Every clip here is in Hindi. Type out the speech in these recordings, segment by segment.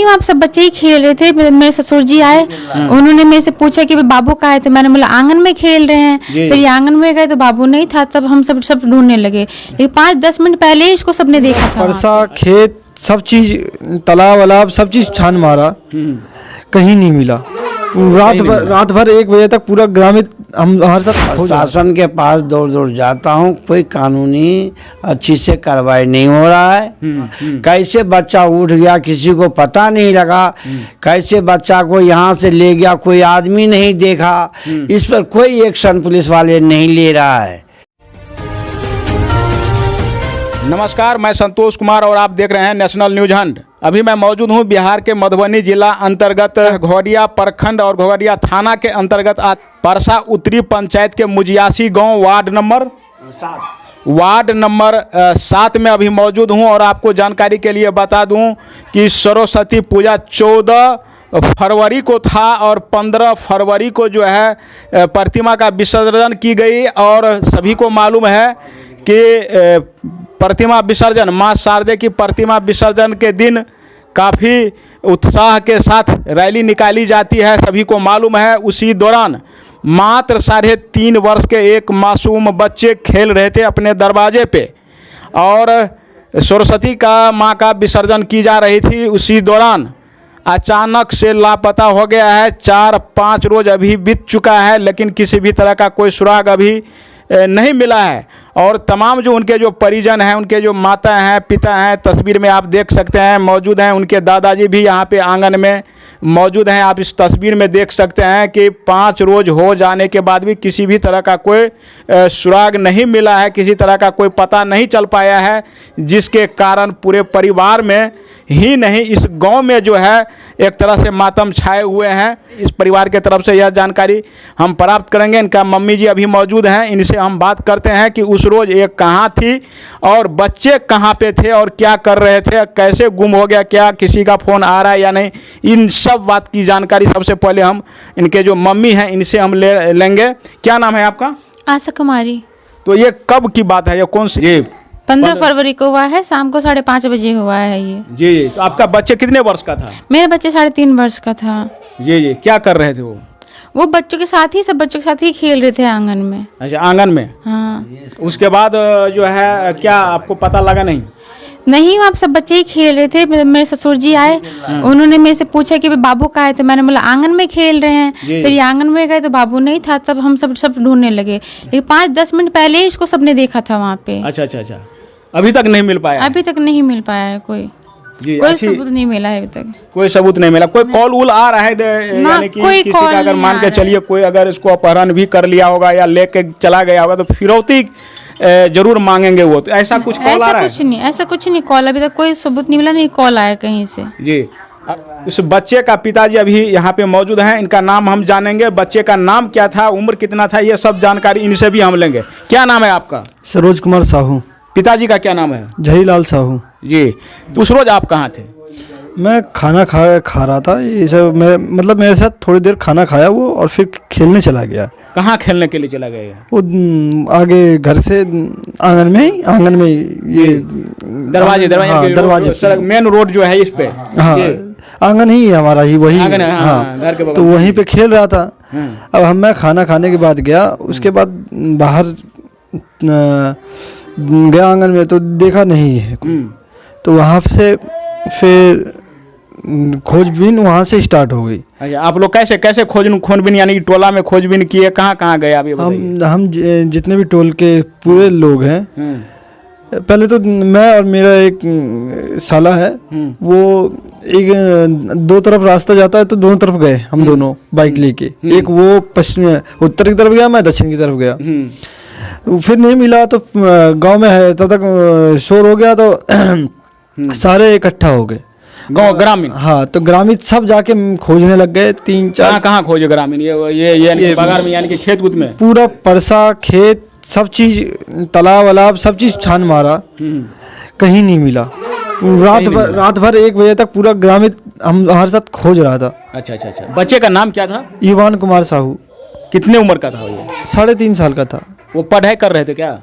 नहीं, वहाँ सब बच्चे ही खेल रहे थे। मेरे ससुर जी आए, उन्होंने मेरे से पूछा कि बाबू कहाँ है, तो मैंने बोला आंगन में खेल रहे हैं। फिर ये आंगन में गए तो बाबू नहीं था, तब हम सब ढूंढने लगे, लेकिन 5-10 मिनट पहले ही इसको सबने देखा था। परसा खेत सब चीज, तालाब वालाब सब चीज छान मारा, कहीं नहीं मिला। रात भर 1 बजे तक पूरा ग्रामीण हम हर साथ शासन के पास दौड़ जाता हूँ, कोई कानूनी अच्छी से कार्रवाई नहीं हो रहा है। कैसे बच्चा उठ गया किसी को पता नहीं लगा, कैसे बच्चा को यहाँ से ले गया कोई आदमी नहीं देखा, इस पर कोई एक्शन पुलिस वाले नहीं ले रहा है। नमस्कार, मैं संतोष कुमार और आप देख रहे हैं नेशनल न्यूज हंट। अभी मैं मौजूद हूं बिहार के मधुबनी जिला अंतर्गत घोड़िया प्रखंड और घोड़िया थाना के अंतर्गत परसा उत्तरी पंचायत के मुजियासी गांव वार्ड नंबर 7 में अभी मौजूद हूं। और आपको जानकारी के लिए बता दूं कि सरस्वती पूजा 14 फरवरी को था और 15 फरवरी को जो है प्रतिमा का विसर्जन की गई। और सभी को मालूम है कि प्रतिमा विसर्जन, माँ शारदे की प्रतिमा विसर्जन के दिन काफ़ी उत्साह के साथ रैली निकाली जाती है, सभी को मालूम है। उसी दौरान मात्र 3.5 वर्ष के एक मासूम बच्चे खेल रहे थे अपने दरवाजे पे और सरस्वती का माँ का विसर्जन की जा रही थी। उसी दौरान अचानक से लापता हो गया है। 4-5 रोज अभी बीत चुका है, लेकिन किसी भी तरह का कोई सुराग अभी नहीं मिला है। और तमाम जो उनके जो परिजन हैं, उनके जो माता हैं, पिता हैं, तस्वीर में आप देख सकते हैं मौजूद हैं। उनके दादाजी भी यहाँ पे आंगन में मौजूद हैं। आप इस तस्वीर में देख सकते हैं कि 5 रोज हो जाने के बाद भी किसी भी तरह का कोई सुराग नहीं मिला है, किसी तरह का कोई पता नहीं चल पाया है, जिसके कारण पूरे परिवार में ही नहीं इस गांव में जो है एक तरह से मातम छाए हुए हैं। इस परिवार के तरफ से यह जानकारी हम प्राप्त करेंगे। इनका मम्मी जी अभी मौजूद हैं, इनसे हम बात करते हैं कि उस रोज ये कहाँ थी और बच्चे कहाँ पे थे और क्या कर रहे थे, कैसे गुम हो गया, क्या किसी का फ़ोन आ रहा है या नहीं, इन सब बात की जानकारी सबसे पहले हम इनके जो मम्मी हैं इनसे हम लेंगे। क्या नाम है आपका? आशा कुमारी। तो ये कब की बात है, ये कौन सी? 15 फरवरी को हुआ है, शाम को 5:30 बजे हुआ है ये। जी। तो आपका बच्चे कितने वर्ष का था? मेरा बच्चे 3.5 वर्ष का था। जी। क्या कर रहे थे वो बच्चों के साथ ही, सब बच्चों के साथ ही खेल रहे थे आंगन में। अच्छा, आंगन में। हाँ। उसके बाद जो है क्या आपको पता लगा? नहीं, वहाँ सब बच्चे ही खेल रहे थे। मेरे ससुर जी आए, उन्होंने मेरे से पूछा कि बाबू कहाँ है, तो मैंने बोला आंगन में खेल रहे हैं। फिर ये आंगन में गए तो बाबू नहीं था, तब हम सब ढूंढने लगे, लेकिन 5-10 मिनट पहले ही इसको सबने देखा था वहाँ पे। अच्छा। अभी तक नहीं मिल पाया? अभी तक नहीं मिल पाया है कोई सबूत नहीं मिला है अभी तक। कोई सबूत नहीं मिला? कोई कॉल वूल आ रहा है यानी कि किसी का अगर मान के चलिए कोई अगर इसको अपहरण भी कर लिया होगा या लेके चला गया होगा तो फिरौती जरूर मांगेंगे वो, तो ऐसा कुछ कॉल आ रहा है? ऐसा कुछ नहीं कॉल, अभी तक कोई सबूत नहीं मिला, नहीं कॉल आया कहीं से। जी। इस बच्चे का पिताजी अभी यहाँ पे मौजूद हैं, इनका नाम हम जानेंगे। बच्चे का नाम क्या था, उम्र कितना था, ये सब जानकारी इनसे भी हम लेंगे। क्या नाम है आपका? सरोज कुमार साहू। पिताजी का क्या नाम है? झरीलाल साहू। जी। तो उस रोज आप कहाँ थे? मैं खाना खा रहा था, ये सब मेरे साथ थोड़ी देर खाना खाया वो और फिर खेलने चला गया। कहाँ खेलने के लिए चला गया? वो आगे घर से आंगन में ये दरवाजे सड़क मेन रोड जो है इस पे। हाँ, आंगन ही है हमारा, ही वही आंगन है। हाँ, घर के बगल। तो वहीं पे खेल रहा था। अब मैं खाना खाने के बाद गया, उसके बाद बाहर गया आंगन में तो देखा नहीं है, तो वहाँ से फिर खोजबीन वहाँ से स्टार्ट हो गई। अच्छा, आप लोग कैसे खोजबीन यानी टोला में खोजबीन किए, कहाँ गए आप ये बताइए? हम जितने भी टोल के पूरे लोग हैं, पहले तो मैं और मेरा एक साला है, वो एक 2 तरफ रास्ता जाता है तो दोनों तरफ गए हम दोनों बाइक लेके। एक वो पश्चिम उत्तर की तरफ गया, मैं दक्षिण की तरफ गया। फिर नहीं मिला तो गांव में है, तब तक शोर हो गया तो सारे इकट्ठा हो गए गांव ग्रामीण। हाँ, तो ग्रामीण सब जाके खोजने लग गए। 3-4 कहाँ खोजे ग्रामीण? ये बगार में यानी कि खेत कूद में? पूरा परसा खेत सब चीज, तालाब वालाब सब चीज छान मारा, कहीं नहीं मिला। रात भर 1 बजे तक पूरा ग्रामीण हम हर साथ खोज रहा था। अच्छा। बच्चे का नाम क्या था? युवान कुमार साहू। कितने उम्र का था ये? 3.5 साल का था। वो पढ़ाई कर रहे थे क्या?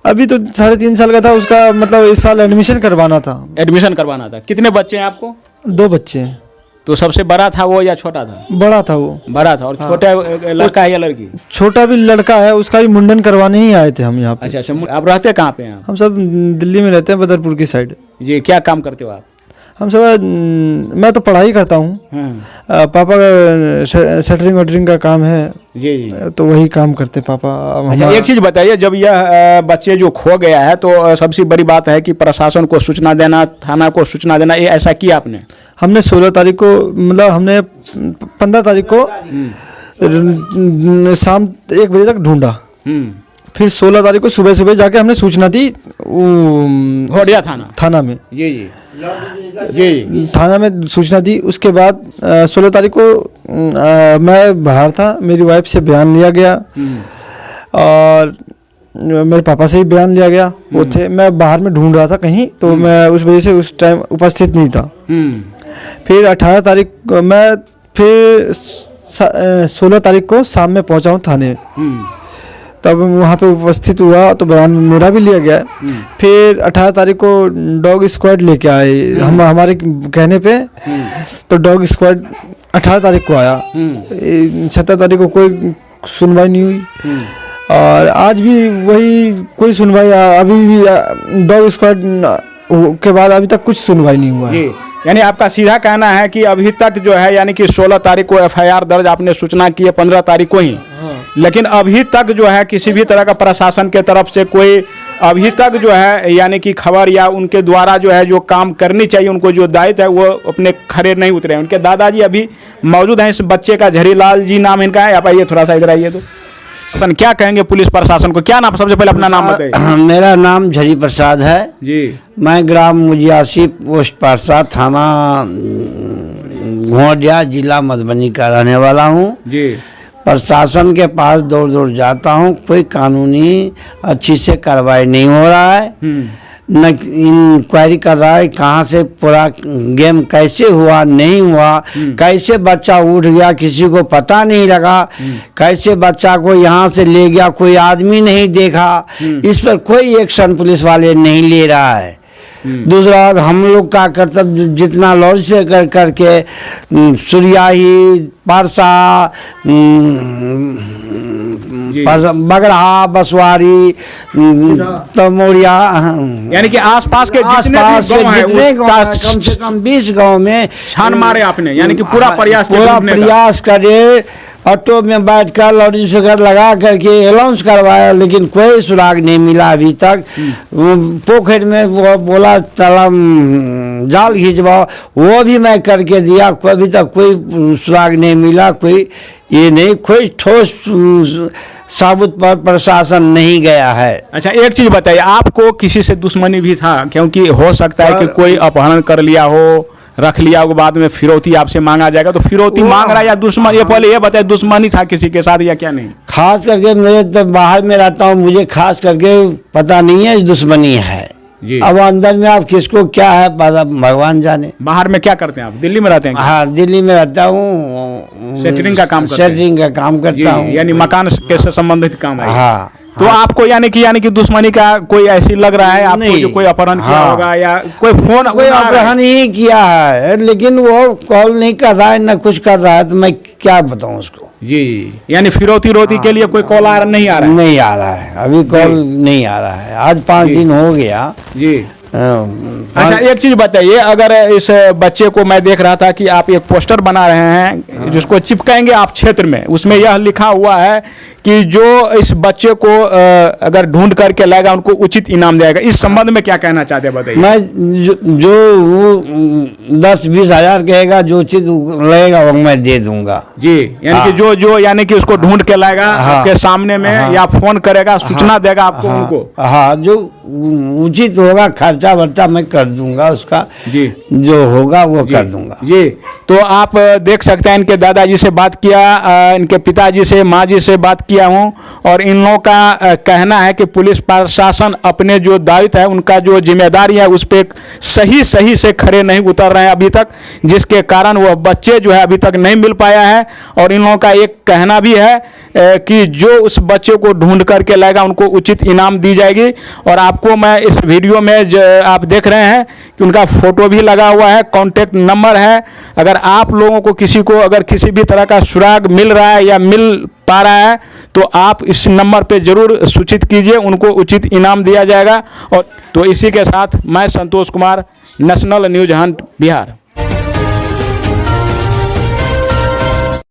अभी तो 3.5 साल का था, उसका मतलब इस साल एडमिशन करवाना था। एडमिशन करवाना था। कितने बच्चे हैं आपको? 2 बच्चे हैं। तो सबसे बड़ा था वो या छोटा था? बड़ा था वो। बड़ा था। और छोटा लड़का है या लड़की? छोटा भी लड़का है, उसका भी मुंडन करवाने ही आए थे हम यहाँ पे। अच्छा अच्छा। आप रहते कहाँ पे हैं? हम सब दिल्ली में रहते हैं, बदरपुर की साइड। जी, क्या काम करते हो आप? हम सब, मैं तो पढ़ाई करता हूँ। पापा का शटरिंग वटरिंग का काम है। जी जी। तो वही काम करते पापा। अच्छा, एक चीज़ बताइए, जब यह बच्चे जो खो गया है तो सबसे बड़ी बात है कि प्रशासन को सूचना देना, थाना को सूचना देना, ये ऐसा किया आपने? हमने 16 तारीख को, मतलब हमने 15 तारीख को शाम 1 बजे तक ढूंढा। फिर 16 तारीख को सुबह सुबह जाके हमने सूचना दी घोड़िया थाना में। जी जी जी। थाना में सूचना दी। उसके बाद 16 तारीख को मैं बाहर था, मेरी वाइफ से बयान लिया गया और मेरे पापा से ही बयान लिया गया। वो थे, मैं बाहर में ढूंढ रहा था कहीं, तो मैं उस वजह से उस टाइम उपस्थित नहीं था। फिर 18 तारीख को मैं फिर 16 तारीख को शाम में पहुंचा हूँ थाने। तब वहाँ पे उपस्थित हुआ तो बयान मेरा भी लिया गया। फिर 18 तारीख को डॉग स्क्वाड लेके आए हम, हमारे कहने पे। तो डॉग स्क्वाड 18 तारीख को आया। 17 तारीख को कोई सुनवाई नहीं हुई और आज भी वही कोई सुनवाई, अभी भी डॉग स्क्वाड के बाद अभी तक कुछ सुनवाई नहीं हुआ है। यानी आपका सीधा कहना है कि अभी तक जो है, यानी कि 16 तारीख को FIR दर्ज आपने सूचना की है, 15 तारीख को ही, लेकिन अभी तक जो है किसी भी तरह का प्रशासन के तरफ से कोई अभी तक जो है यानी कि खबर या उनके द्वारा जो है जो काम करनी चाहिए, उनको जो दायित्व है वो अपने खड़े नहीं उतरे हैं। उनके दादाजी अभी मौजूद हैं। इस बच्चे का झरीलाल जी नाम इनका है। आप आइए थोड़ा सा इधर आइए। तो सन क्या कहेंगे पुलिस प्रशासन को? क्या नाम, सबसे पहले अपना नाम बताइए। मेरा नाम झरी प्रसाद है जी। मैं ग्राम मुजियासी, पोस्ट पारसा, थाना घोड़िया, जिला मधुबनी का रहने वाला हूँ जी। प्रशासन के पास दौड़ दौड़ जाता हूँ, कोई कानूनी अच्छी से कार्रवाई नहीं हो रहा है। न इंक्वायरी कर रहा है कहाँ से पूरा गेम कैसे हुआ, नहीं हुआ, कैसे बच्चा उठ गया किसी को पता नहीं लगा, कैसे बच्चा को यहाँ से ले गया कोई आदमी नहीं देखा। इस पर कोई एक्शन पुलिस वाले नहीं ले रहा है। दूसरा बात, हम लोग का कर्तव्य जितना लॉज से करके सुरियाही, पारसा, बगड़ा, बसवारी, तमोरिया, यानी कि आसपास के जितने गाँव हैं, कम से कम 20 गांव में छान मारे आपने, यानी कि पूरा प्रयास करे। ऑटो में बैठकर लाउड स्पीकर लगा करके अनाउंस करवाया, लेकिन कोई सुराग नहीं मिला अभी तक। पोखर में वो बोला तालाब जाल खिंचवाओ, वो भी मैं करके दिया, अभी तक कोई सुराग नहीं मिला। कोई ये नहीं, कोई ठोस साबुत पर प्रशासन नहीं गया है। अच्छा, एक चीज बताइए, आपको किसी से दुश्मनी भी था? क्योंकि हो सकता है कि कोई अपहरण कर लिया हो, रख लिया हो, बाद में फिरौती आपसे मांगा जाएगा, तो फिरौती मांग रहा है या दुश्मन? ये पहले ये बताइए, दुश्मनी था किसी के साथ या क्या नहीं? खास करके मेरे तो बाहर में रहता हूँ, मुझे खास करके पता नहीं है दुश्मनी है जी। अब अंदर में आप किसको क्या है भगवान जाने। बाहर में क्या करते हैं आप? दिल्ली में रहते हैं? हाँ, दिल्ली में रहता हूँ, सेटरिंग का काम करता हूँ, यानी मकान के से संबंधित काम है। हाँ। तो आपको यानी कि दुश्मनी का कोई ऐसी लग रहा है आपको जो कोई अपहरण किया होगा या कोई फोन? कोई अपहरण ही किया है, लेकिन वो कॉल नहीं कर रहा है, न कुछ कर रहा है, तो मैं क्या बताऊं उसको जी। यानी फिरौती के लिए कोई कॉल नहीं आ रहा है? नहीं आ रहा है, अभी कॉल नहीं आ रहा है। आज 5 दिन हो गया जी। अच्छा, एक चीज बताइए, अगर इस बच्चे को मैं देख रहा था कि आप एक पोस्टर बना रहे हैं जिसको चिपकाएंगे आप क्षेत्र में, उसमें यह लिखा हुआ है कि जो इस बच्चे को अगर ढूंढ करके लाएगा उनको उचित इनाम देगा। इस संबंध में क्या कहना चाहते हैं बताइए? मैं जो वो 10-20 हजार कहेगा, जो उचित लगेगा वो मैं दे दूंगा जी। यानी कि जो यानी कि उसको ढूंढ के लाएगा आपके सामने में या फोन करेगा, सूचना देगा आपको उनको। हाँ, जो उचित होगा खर्चा वर्चा मैं कर दूंगा उसका जी, जो होगा वो कर दूंगा जी। तो आप देख सकते हैं, इनके दादाजी से बात किया, इनके पिताजी से, माँ जी से बात किया हूँ, और इन लोगों का कहना है कि पुलिस प्रशासन अपने जो दायित्व है, उनका जो जिम्मेदारी है, उस पर सही से खड़े नहीं उतर रहे हैं अभी तक, जिसके कारण वह बच्चे जो है अभी तक नहीं मिल पाया है। और इन लोगों का एक कहना भी है कि जो उस बच्चे को ढूंढ करके लाएगा उनको उचित इनाम दी जाएगी। और आपको मैं इस वीडियो में आप देख रहे हैं कि उनका फोटो भी लगा हुआ है, कॉन्टेक्ट नंबर है। अगर आप लोगों को किसी को अगर किसी भी तरह का सुराग मिल रहा है या मिल पा रहा है तो आप इस नंबर पे जरूर सूचित कीजिए, उनको उचित इनाम दिया जाएगा। और तो इसी के साथ मैं Santosh Kumar, national news hunt, Bihar.